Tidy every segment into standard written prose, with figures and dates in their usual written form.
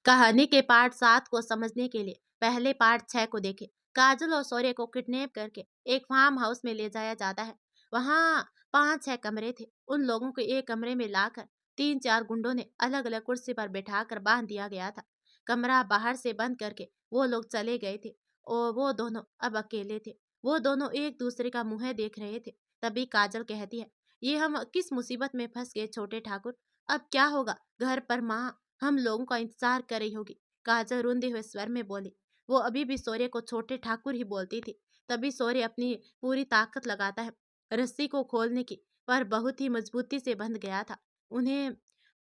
कहानी के पार्ट 7 को समझने के लिए पहले पार्ट 6 को देखें। काजल और शौर्य को किडनैप करके एक फार्म हाउस में ले जाया जाता है। वहाँ 5-6 कमरे थे। उन लोगों को एक कमरे में लाकर 3-4 गुंडों ने अलग अलग कुर्सी पर बैठाकर बांध दिया गया था। कमरा बाहर से बंद करके वो लोग चले गए थे और वो दोनों अब अकेले थे। वो दोनों एक दूसरे का मुंह देख रहे थे। तभी काजल कहती है, ये हम किस मुसीबत में फंस गए छोटे ठाकुर। अब क्या होगा? घर पर माँ हम लोगों का इंतजार कर रही होगी। काजल रुंधे हुए स्वर में बोली। वो अभी भी शौर्य को छोटे ठाकुर ही बोलती थी। तभी शौर्य अपनी पूरी ताकत लगाता है रस्सी को खोलने की, पर बहुत ही मजबूती से बंध गया था। उन्हें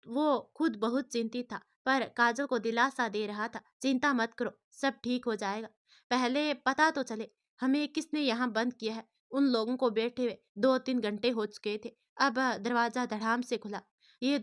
वो खुद बहुत चिंतित था, पर काजल को दिलासा दे रहा था, चिंता मत करो, सब ठीक हो जाएगा। पहले पता तो चले हमें किसने यहाँ बंद किया है। उन लोगों को बैठे हुए 2-3 घंटे हो चुके थे। अब दरवाजा धड़ाम से खुला। ये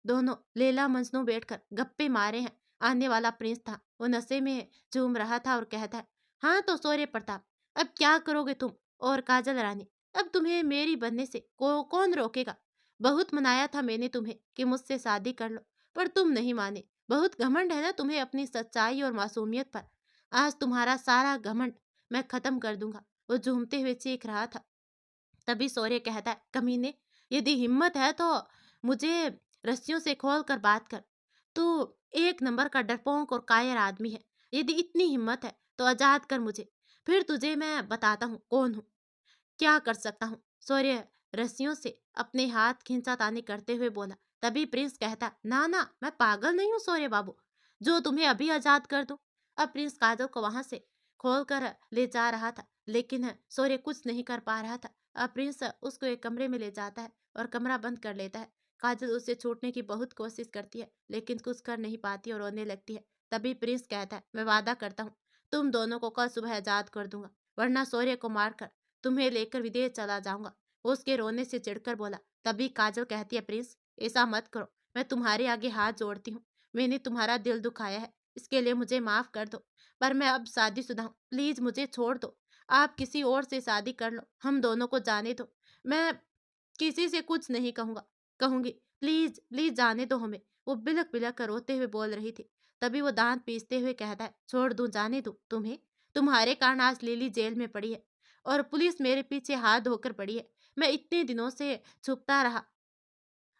दोनों लैला मजनू बैठकर गप्पे मारे हैं। आने वाला प्रिंस था। वो नशे में झूम रहा था और कहता है, हाँ तो शौर्य प्रताप, अब क्या करोगे तुम और काजल रानी? अब तुम्हें मेरी बनने से कौन रोकेगा? बहुत मनाया था मैंने तुम्हें कि मुझसे शादी कर लो, पर तुम नहीं माने। बहुत घमंड है ना तुम्हें अपनी सच्चाई और मासूमियत पर। आज तुम्हारा सारा घमंड मैं खत्म कर दूंगा। वो झूमते हुए चीख रहा था। तभी शौर्य कहता है, कमीने, यदि हिम्मत है तो मुझे रस्सियों से खोल कर बात कर। तू एक नंबर का डरपोक और कायर आदमी है। यदि इतनी हिम्मत है तो आजाद कर मुझे, फिर तुझे मैं बताता हूँ कौन हूँ, क्या कर सकता हूँ। शौर्य रस्सियों से अपने हाथ खींचातानी करते हुए बोला। तभी प्रिंस कहता, ना ना, मैं पागल नहीं हूँ शौर्य बाबू, जो तुम्हें अभी आजाद कर दूं। अब प्रिंस काजल को वहां से खोल कर ले जा रहा था, लेकिन शौर्य कुछ नहीं कर पा रहा था। अब प्रिंस उसको एक कमरे में ले जाता है और कमरा बंद कर लेता है। काजल उससे छूटने की बहुत कोशिश करती है, लेकिन कुछ कर नहीं पाती और रोने लगती है। तभी प्रिंस कहता है, मैं वादा करता हूँ तुम दोनों को कल सुबह आजाद कर दूंगा, वरना शौर्य को मारकर तुम्हें लेकर विदेश चला जाऊंगा। वो उसके रोने से चिढ़कर बोला। तभी काजल कहती है, प्रिंस ऐसा मत करो, मैं तुम्हारे आगे हाथ जोड़ती हूँ। मैंने तुम्हारा दिल दुखाया है, इसके लिए मुझे माफ कर दो, पर मैं अब शादीशुदा हूँ, प्लीज मुझे छोड़ दो। आप किसी और से शादी कर लो, हम दोनों को जाने दो। मैं किसी से कुछ नहीं कहूंगी, प्लीज प्लीज जाने दो हमें। वो बिलक बिलक कर रोते हुए बोल रही थी। तभी वो दांत पीसते हुए कहता है, छोड़ दूं, जाने दूं तुम्हें? तुम्हारे कारण आज लिली जेल में पड़ी है और पुलिस मेरे पीछे हाथ धोकर पड़ी है। मैं इतने दिनों से छुपता रहा,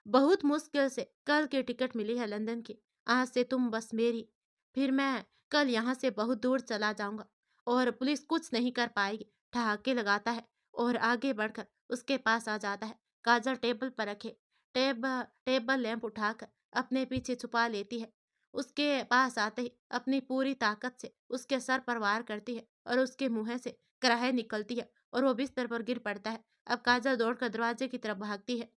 बहुत मुश्किल से कल की टिकट मिली है लंदन की। आज से तुम बस मेरी। फिर मैं कल यहाँ से बहुत दूर चला जाऊंगा और पुलिस कुछ नहीं कर पाएगी। ठहाके लगाता है और आगे बढ़कर उसके पास आ जाता है। काजल टेबल पर रखे टेबल लैंप उठाकर अपने पीछे छुपा लेती है। उसके पास आते ही अपनी पूरी ताकत से उसके सर पर वार करती है और उसके मुंह से कराहे निकलती है और वो बिस्तर पर गिर पड़ता है। अब काजल दौड़कर दरवाजे की तरफ भागती है।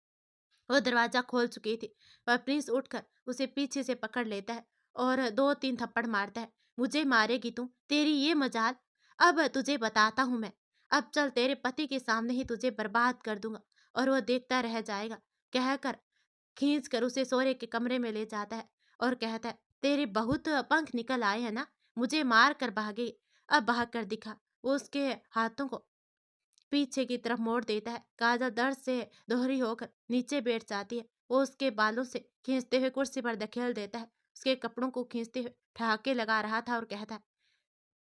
वो दरवाजा खोल चुकी थी, पर प्रिंस उठकर उसे पीछे से पकड़ लेता है और 2-3 थप्पड़ मारता है। मुझे मारेगी तू? तेरी ये मजाल, अब तुझे बताता हूँ मैं। अब चल, तेरे पति के सामने ही तुझे बर्बाद कर दूंगा। और वह देखता रह जाएगा, कहकर खींच कर उसे सोरे के कमरे में ले जाता है और कहता है, तेरे बहुत पंख निकल आए हैं ना, मुझे मार कर भागे, अब भाग कर दिखा। वो उसके हाथों को पीछे की तरफ मोड़ देता है। काजल दर्द से दोहरी होकर नीचे बैठ जाती है। वो उसके बालों से खींचते हुए कुर्सी पर धकेल देता है। उसके कपड़ों को खींचते हुए ठहाके लगा रहा था और कहता है,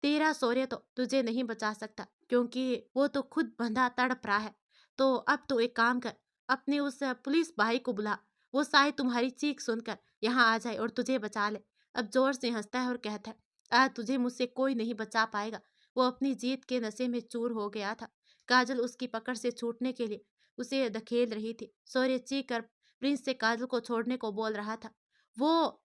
तेरा शौर्य तो तुझे नहीं बचा सकता, क्योंकि वो तो खुद बंधा तड़प रहा है। तो अब तो एक काम कर, अपने उस पुलिस भाई को बुला, वो शायद तुम्हारी चीख सुनकर यहाँ आ जाए और तुझे बचा ले। अब जोर से हंसता है और कहता है, आज तुझे मुझसे कोई नहीं बचा पाएगा। वो अपनी जीत के नशे में चूर हो गया था। काजल उसकी पकड़ से छूटने के लिए उसे धकेल रही थी। शौर्य चीख कर प्रिंस से काजल को छोड़ने को बोल रहा था। वो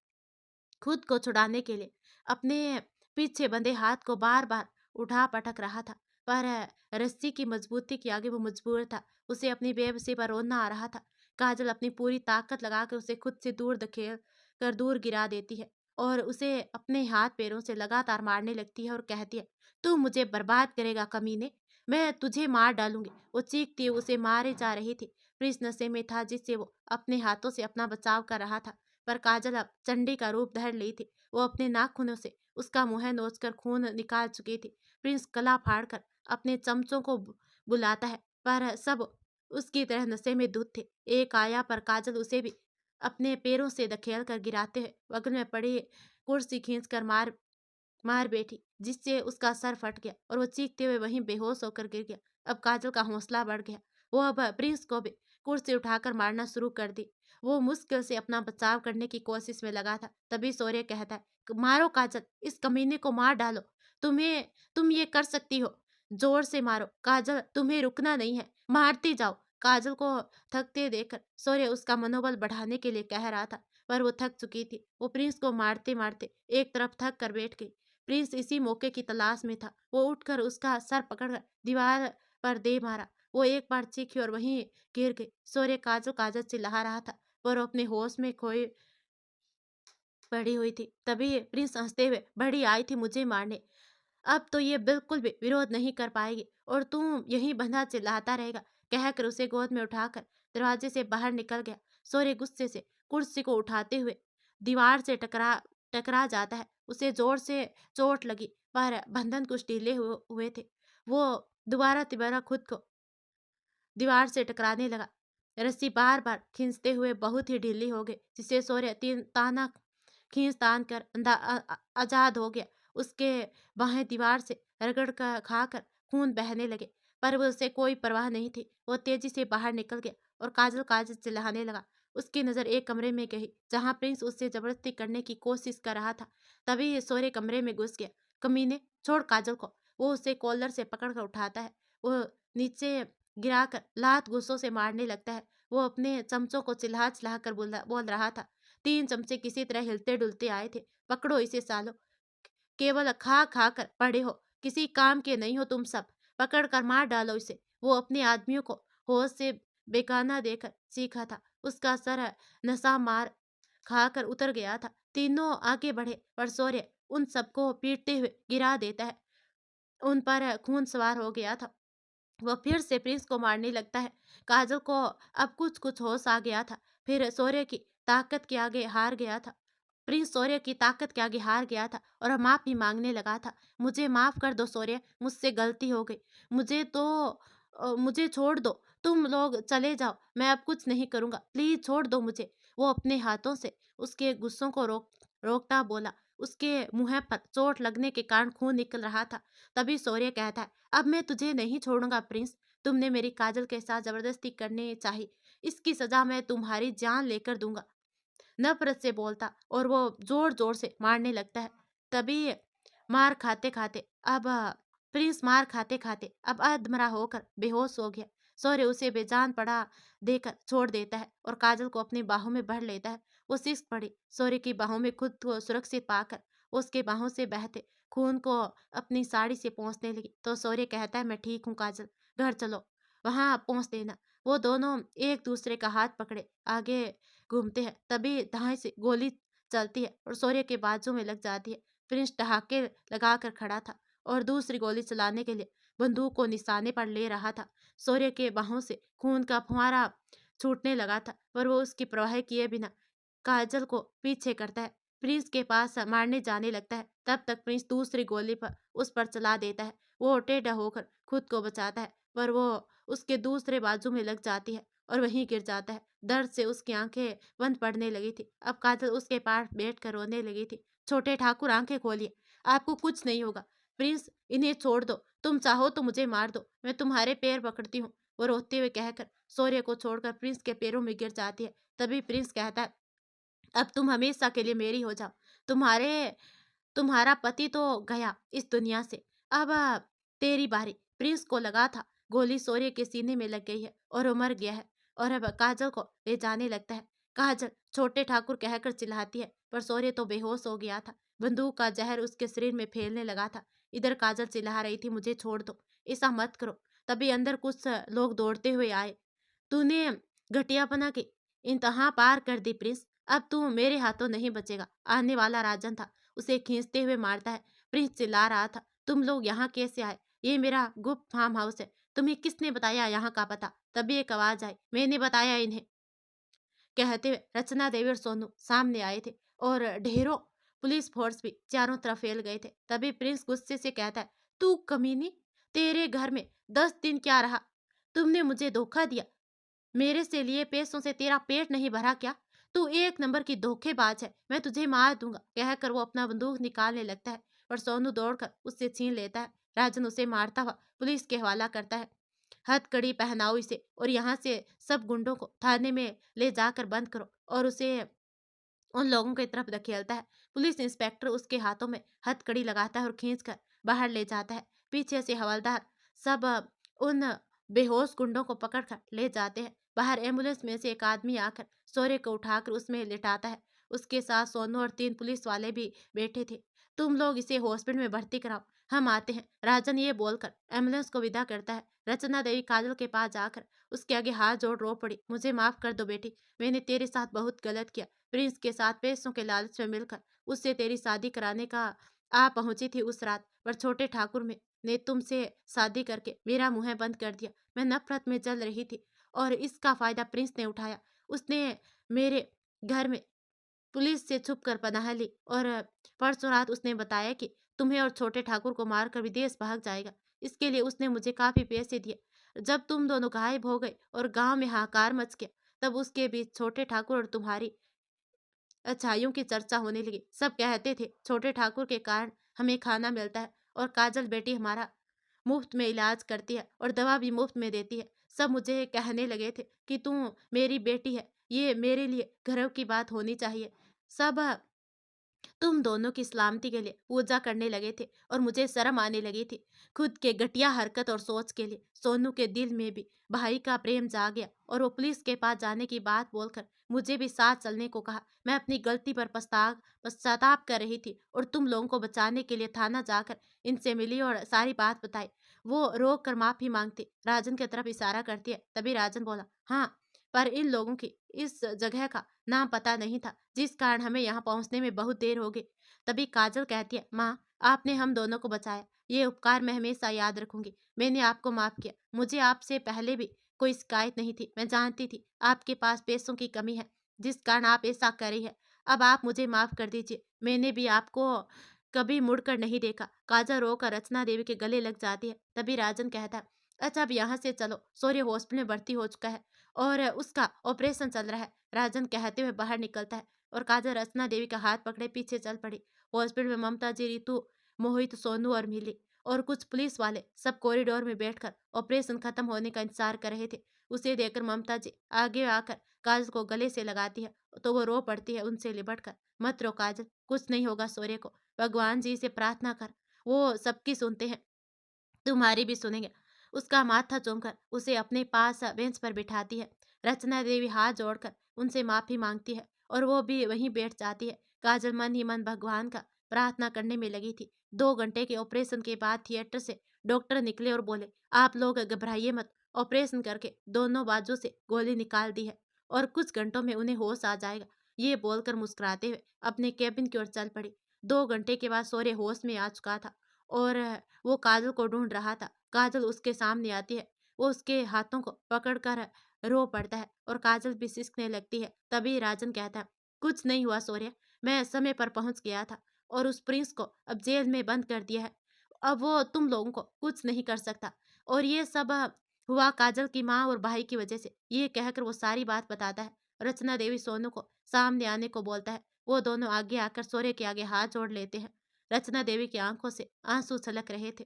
खुद को छुड़ाने के लिए अपने पीछे बंधे हाथ को बार बार उठा पटक रहा था, पर रस्सी की मजबूती के आगे वो मजबूर था। उसे अपनी बेबसी पर रोना आ रहा था। काजल अपनी पूरी ताकत लगाकर उसे खुद से दूर धकेल कर दूर गिरा देती है और उसे अपने हाथ पैरों से लगातार मारने लगती है और कहती है, तू मुझे बर्बाद करेगा कमीने, मैं तुझे मार डालूंगी। वो चीखती हुई उसे मारे जा रही थी। प्रिंस नशे में था, जिससे वो अपने हाथों से अपना बचाव कर रहा था, पर काजल अब चंडी का रूप धर ली थी। वो अपने नाखूनों से उसका मुंह नोचकर खून निकाल चुकी थी। प्रिंस गला फाड़कर अपने चमचों को बुलाता है, पर सब उसकी तरह नशे में धुत थे। एक आया पर काजल उसे भी अपने पैरों से धकेल कर गिराते हुए बगल में पड़ी कुर्सी खींच कर मार मार बैठी, जिससे उसका सर फट गया और वो चीखते हुए वहीं बेहोश होकर गिर गया। अब काजल का हौसला बढ़ गया। वो अब प्रिंस को भी कुर्सी उठाकर मारना शुरू कर दी। वो मुश्किल से अपना बचाव करने की कोशिश में लगा था। तभी शौर्य कहता है, मारो काजल, इस कमीने को मार डालो। तुम ये कर सकती हो। जोर से मारो काजल, तुम्हें रुकना नहीं है, मारती जाओ। काजल को थकते देखकर शौर्य उसका मनोबल बढ़ाने के लिए कह रहा था, पर वो थक चुकी थी। वो प्रिंस को मारते मारते एक तरफ थक कर बैठ गई। प्रिंस इसी मौके की तलाश में था। वो उठकर उसका सर पकड़कर दीवार पर दे मारा। वो एक बार चीखी और वहीं गिर गई। शौर्य काजल काजल चिल्ला रहा था, पर वो अपने होश में खोई पड़ी हुई थी। तभी प्रिंस हंसते हुए, बड़ी आई थी मुझे मारने, अब तो ये बिल्कुल भी विरोध नहीं कर पाएगी और तू यहीं बंधा चिल्लाता रहेगा, कहकर उसे गोद में उठाकर दरवाजे से बाहर निकल गया। शौर्य गुस्से से कुर्सी को उठाते हुए दीवार से टकरा जाता है। उसे जोर से चोट लगी, पर बंधन कुछ ढीले हुए थे। वो दोबारा तिबारा खुद को दीवार से टकराने लगा। रस्सी बार बार खींचते हुए बहुत ही ढीली हो गई, जिससे शौर्य तीन ताना खींच तान कर आजाद हो गया। उसके बाहें दीवार से रगड़ कर खाकर खून बहने लगे, पर वो उसे कोई परवाह नहीं थी। वो तेजी से बाहर निकल गया और काजल काजल चिल्लाने लगा। उसकी नजर एक कमरे में गई जहां प्रिंस उससे जबरदस्ती करने की कोशिश कर रहा था। तभी ये सोरे कमरे में घुस गया। कमीने, छोड़ काजल को। वो उसे कॉलर से पकड़ कर उठाता है। वो नीचे गिराकर लात घूंसों से मारने लगता है। वो अपने चमचों को चिल्ला चिल्ला कर बोल रहा था। 3 चमचे किसी तरह हिलते-डुलते आए थे। पकड़ो इसे सालो, केवल खा खा कर पड़े हो, किसी काम के नहीं हो तुम सब, पकड़ कर मार डालो इसे। वो अपने आदमियों को होश से बेगाना देकर चीखा था। उसका सर नशा मार खाकर उतर गया था। तीनों आगे बढ़े, पर शौर्य उन सबको पीटते हुए गिरा देता है। उन पर खून सवार हो गया था। वह फिर से प्रिंस को मारने लगता है। काजल को अब कुछ कुछ होश आ गया था। फिर शौर्य की ताकत के आगे हार गया था। प्रिंस शौर्य की ताकत के आगे हार गया था और माफी मांगने लगा था। मुझे माफ कर दो शौर्य, मुझसे गलती हो गई। मुझे छोड़ दो। तुम लोग चले जाओ, मैं अब कुछ नहीं करूंगा। प्लीज छोड़ दो मुझे। वो अपने हाथों से उसके गुस्सों को रोकता बोला। उसके मुंह पर चोट लगने के कारण खून निकल रहा था। तभी शौर्य कहता है, अब मैं तुझे नहीं छोड़ूंगा प्रिंस। तुमने मेरी काजल के साथ जबरदस्ती करने चाहिए, इसकी सजा मैं तुम्हारी जान लेकर दूंगा। नफरत से बोलता और वो जोर जोर से मारने लगता है। तभी मार खाते खाते अब प्रिंस मार खाते खाते अब अधमरा होकर बेहोश हो गया। शौर्य उसे बेजान पड़ा देकर छोड़ देता है और काजल को अपनी बाहों में भर लेता है। वो सिसक पड़ी। शौर्य की बाहों में खुद को सुरक्षित पाकर उसके बाहों से बहते खून को अपनी साड़ी से पोंछने लगी तो शौर्य कहता है, मैं ठीक हूँ काजल, घर चलो, वहां पहुंच देना। वो दोनों एक दूसरे का हाथ पकड़े आगे घूमते हैं। तभी दाएं से गोली चलती है और शौर्य के बाजू में लग जाती है। प्रिंस ठहाके लगाकर खड़ा था और दूसरी गोली चलाने के लिए बंदूक को निशाने पर ले रहा था। शौर्य के बाहों से खून का फुहारा छूटने लगा था, पर वो उसकी परवाह किए बिना काजल को पीछे करता है। प्रिंस के पास मारने जाने लगता है। तब तक प्रिंस दूसरी गोली पर उस पर चला देता है। वो टेढ़ा होकर खुद को बचाता है, पर वो उसके दूसरे बाजू में लग जाती है और वहीं गिर जाता है। दर्द से उसकी आंखें बंद पड़ने लगी थी। अब काजल उसके पास बैठकर रोने लगी थी। छोटे ठाकुर, आंखें खोलिए, आपको कुछ नहीं होगा। प्रिंस, इन्हें छोड़ दो, तुम चाहो तो मुझे मार दो, मैं तुम्हारे पैर पकड़ती हूँ। वो रोते हुए कहकर शौर्य को छोड़कर प्रिंस के पैरों में गिर जाती है। तभी प्रिंस कहता है, अब तुम हमेशा के लिए मेरी हो जाओ। तुम्हारे तुम्हारा पति तो गया इस दुनिया से, अब तेरी बारी। प्रिंस को लगा था गोली शौर्य के सीने में लग गई है और वो मर गया है और अब काजल को ले जाने लगता है। काजल, छोटे ठाकुर कहकर चिल्लाती है, पर शौर्य तो बेहोश हो गया था। बंदूक का जहर उसके शरीर में फैलने लगा था। इधर काजल चिल्ला रही थी, मुझे छोड़ दो, ऐसा मत करो। तभी अंदर कुछ लोग दौड़ते हुए आए। तूने घटियापना की इंतहा पार कर दी प्रिंस, अब तू मेरे हाथों नहीं बचेगा। आने वाला राजन था, उसे खींचते हुए मारता है। प्रिंस चिल्ला रहा था, तुम लोग यहाँ कैसे आए? ये मेरा गुप्त फार्म हाउस है। तुम्हें किसने बताया यहाँ का पता? तभी एक आवाज आई, मैंने बताया इन्हें। कहते हुए रचना देवी और सोनू सामने आए थे और ढेरों पुलिस फोर्स भी चारों तरफ फैल गए थे। तभी प्रिंस गुस्से से कहता है, तू कमीनी, तेरे घर में 10 दिन क्या रहा? तुमने मुझे धोखा दिया। मेरे से लिए पैसों से तेरा पेट नहीं भरा क्या? तू एक नंबर की धोखेबाज है, मैं तुझे मार दूंगा, कहकर वो अपना बंदूक निकालने लगता है और सोनू दौड़कर उससे छीन लेता है। राजन उसे मारता हुआ पुलिस के हवाला करता है। हथकड़ी पहनाओ इसे और यहाँ से सब गुंडों को थाने में ले जाकर बंद करो, और उसे उन लोगों की तरफ धकेलता है। पुलिस इंस्पेक्टर उसके हाथों में हथकड़ी लगाता है और खींचकर बाहर ले जाता है। पीछे से हवलदार सब उन बेहोश गुंडों को पकड़कर ले जाते हैं। बाहर एम्बुलेंस में से एक आदमी आकर सोरे को उठाकर उसमें लिटाता है। उसके साथ सोनू और 3 पुलिस वाले भी बैठे थे। तुम लोग इसे हॉस्पिटल में भर्ती कराओ, हम आते हैं, राजन ये बोलकर एम्बुलेंस को विदा करता है। रचना देवी काजल के पास जाकर उसके आगे हाथ जोड़ रो पड़ी। मुझे माफ कर दो बेटी, मैंने तेरे साथ बहुत गलत किया। प्रिंस के साथ पैसों के लालच में मिलकर उससे तेरी शादी कराने का आ पहुंची थी उस रात, पर छोटे ठाकुर में ने तुमसे शादी करके मेरा मुंह बंद कर दिया। मैं नफरत में जल रही थी और इसका फायदा प्रिंस ने उठाया। उसने मेरे घर में पुलिस से छुप कर पनाह ली और परसों रात उसने बताया कि तुम्हें और छोटे ठाकुर को मारकर विदेश भाग जाएगा। इसके लिए उसने मुझे काफी पैसे दिए। जब तुम दोनों गायब हो गए और गांव में हाहाकार मच गया, तब उसके बीच छोटे ठाकुर और तुम्हारी अच्छाइयों की चर्चा होने लगी। सब कहते थे छोटे ठाकुर के कारण हमें खाना मिलता है और काजल बेटी हमारा मुफ्त में इलाज करती है और दवा भी मुफ्त में देती है। सब मुझे कहने लगे थे कि तू मेरी बेटी है, ये मेरे लिए गर्व की बात होनी चाहिए। सब तुम दोनों की सलामती के लिए पूजा करने लगे थे और मुझे शर्म आने लगी थी खुद के घटिया हरकत और सोच के लिए। सोनू के दिल में भी भाई का प्रेम जाग गया और वो पुलिस के पास जाने की बात बोलकर मुझे भी साथ चलने को कहा। मैं अपनी गलती पर पश्चाताप कर रही थी और तुम लोगों को बचाने के लिए थाना जाकर इनसे मिली और सारी बात बताई। वो रोक कर माफी मांगती राजन की तरफ इशारा करती है। तभी राजन बोला, हाँ, पर इन लोगों की इस जगह का नाम पता नहीं था, जिस कारण हमें यहाँ पहुँचने में बहुत देर हो गई। तभी काजल कहती है, माँ, आपने हम दोनों को बचाया, ये उपकार मैं हमेशा याद रखूंगी। मैंने आपको माफ किया। मुझे आपसे पहले भी कोई शिकायत नहीं थी। मैं जानती थी आपके पास पैसों की कमी है, जिस कारण आप ऐसा कर रही है। अब आप मुझे माफ कर दीजिए। मैंने भी आपको कभी मुड़कर नहीं देखा। काजल रोकर रचना देवी के गले लग जाती है। तभी राजन कहता है, अच्छा, अब यहाँ से चलो, सूर्य हॉस्पिटल में भर्ती हो चुका है और उसका ऑपरेशन चल रहा है। राजन कहते हुए बाहर निकलता है और काजल रचना देवी का हाथ पकड़े पीछे चल पड़ी। हॉस्पिटल में ममता जी, रितु, मोहित, सोनू और मिली और कुछ पुलिस वाले सब कॉरिडोर में बैठकर ऑपरेशन खत्म होने का इंतजार कर रहे थे। उसे देखकर ममता जी आगे आकर काजल को गले से लगाती है तो वो रो पड़ती है उनसे लिपट कर। मत रो काजल, कुछ नहीं होगा सूर्य को, भगवान जी से प्रार्थना कर, वो सबकी सुनते हैं, तुम्हारी भी सुनेंगे। उसका माथा चूमकर उसे अपने पास बेंच पर बिठाती है। रचना देवी हाथ जोड़कर उनसे माफी मांगती है और वो भी वहीं बैठ जाती है। काजल मन ही मन भगवान का प्रार्थना करने में लगी थी। 2 घंटे के ऑपरेशन के बाद थिएटर से डॉक्टर निकले और बोले, आप लोग घबराइए मत, ऑपरेशन करके दोनों बाजू से गोली निकाल दी है और कुछ घंटों में उन्हें होश आ जाएगा। ये बोलकर मुस्कुराते हुए अपने केबिन की ओर चल पड़ी। 2 घंटे के बाद सोरे होश में आ चुका था और वो काजल को ढूंढ रहा था। काजल उसके सामने आती है। वो उसके हाथों को पकड़कर रो पड़ता है और काजल भी सिसकने लगती है। तभी राजन कहता है, कुछ नहीं हुआ सूर्य, मैं समय पर पहुंच गया था और उस प्रिंस को अब जेल में बंद कर दिया है। अब वो तुम लोगों को कुछ नहीं कर सकता और ये सब हुआ काजल की माँ और भाई की वजह से। ये कहकर वो सारी बात बताता है। रचना देवी सोनू को सामने आने को बोलता है। वो दोनों आगे आकर सूर्य के आगे हाथ जोड़ लेते हैं। रचना देवी की आंखों से आंसू छलक रहे थे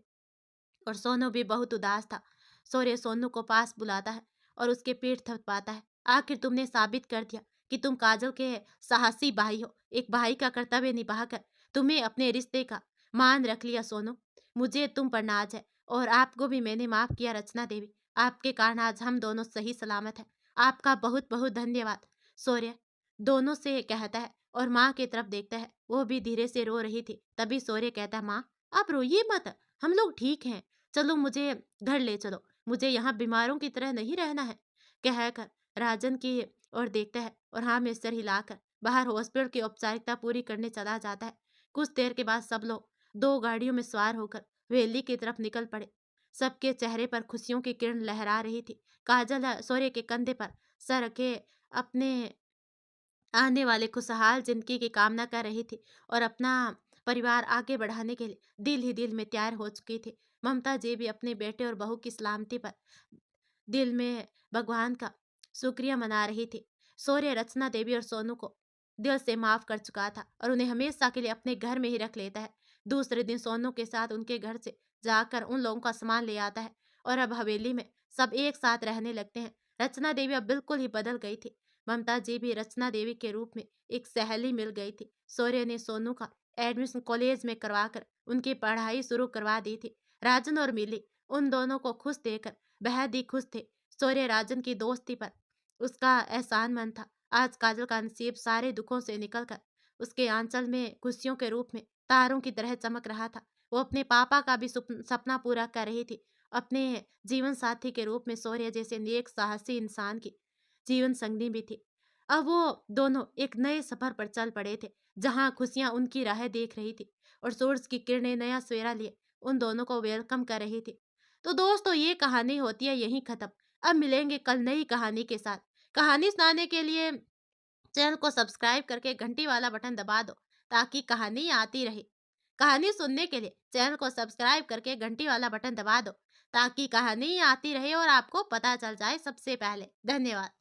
और सोनू भी बहुत उदास था। सूर्य सोनू को पास बुलाता है और उसके पीठ थपथपाता है। आखिर तुमने साबित कर दिया कि तुम काजल के साहसी भाई हो। एक भाई का कर्तव्य निभाकर तुम्हें अपने रिश्ते का मान रख लिया सोनू। मुझे तुम पर नाज है और आपको भी मैंने माफ किया रचना देवी। आपके कारण आज हम दोनों सही सलामत हैं। आपका बहुत बहुत धन्यवाद। सूर्य दोनों से कहता है और माँ की तरफ देखता है। वो भी धीरे से रो रही थी। तभी सूर्य कहता है, माँ, आप रोइए मत, हम लोग ठीक हैं। चलो मुझे घर ले चलो, मुझे यहाँ बीमारों की तरह नहीं रहना है, कहकर राजन की ओर देखता है और हाँ में सिर हिलाकर बाहर हॉस्पिटल की औपचारिकता पूरी करने चला जाता है। कुछ देर के बाद सब लोग 2 गाड़ियों में सवार होकर वेली की तरफ निकल पड़े। सबके चेहरे पर खुशियों की किरण लहरा रही थी। काजल सूर्य के कंधे पर सर रखे अपने आने वाले खुशहाल जिंदगी की कामना कर रही थी और अपना परिवार आगे बढ़ाने के लिए दिल ही दिल में तैयार हो चुकी थी। ममता जी भी अपने बेटे और बहू की सलामती पर दिल में भगवान का शुक्रिया मना रही थी। सूर्य रचना देवी और सोनू को दिल से माफ कर चुका था और उन्हें हमेशा के लिए अपने घर में ही रख लेता है। दूसरे दिन सोनू के साथ उनके घर से जाकर उन लोगों का सामान ले आता है और अब हवेली में सब एक साथ रहने लगते हैं। रचना देवी अब बिल्कुल ही बदल गई थी। ममता जी भी रचना देवी के रूप में एक सहेली मिल गई थी। सूर्य ने सोनू का एडमिशन कॉलेज में करवाकर उनकी पढ़ाई शुरू करवा दी थी। राजन और मिली उन दोनों को खुश देखकर बेहद ही खुश थे। सूर्य राजन की दोस्ती पर उसका एहसान मंद था। आज काजल का नसीब सारे दुखों से निकलकर उसके आंचल में खुशियों के रूप में तारों की तरह चमक रहा था। वो अपने पापा का भी सपना पूरा कर रही थी। अपने जीवन साथी के रूप में सूर्य जैसे नेक साहसी इंसान की जीवन संगनी भी थी। अब वो दोनों एक नए सफर पर चल पड़े थे, जहां खुशियां उनकी राह देख रही थी और सूरज की किरणें नया सवेरा लिए उन दोनों को वेलकम कर रही थी। तो दोस्तों, ये कहानी होती है यहीं खत्म। अब मिलेंगे कल नई कहानी के साथ। कहानी सुनाने के लिए चैनल को सब्सक्राइब करके घंटी वाला बटन दबा दो, ताकि कहानी आती रहे। कहानी सुनने के लिए चैनल को सब्सक्राइब करके घंटी वाला बटन दबा दो, ताकि कहानी आती रहे और आपको पता चल जाए सबसे पहले। धन्यवाद।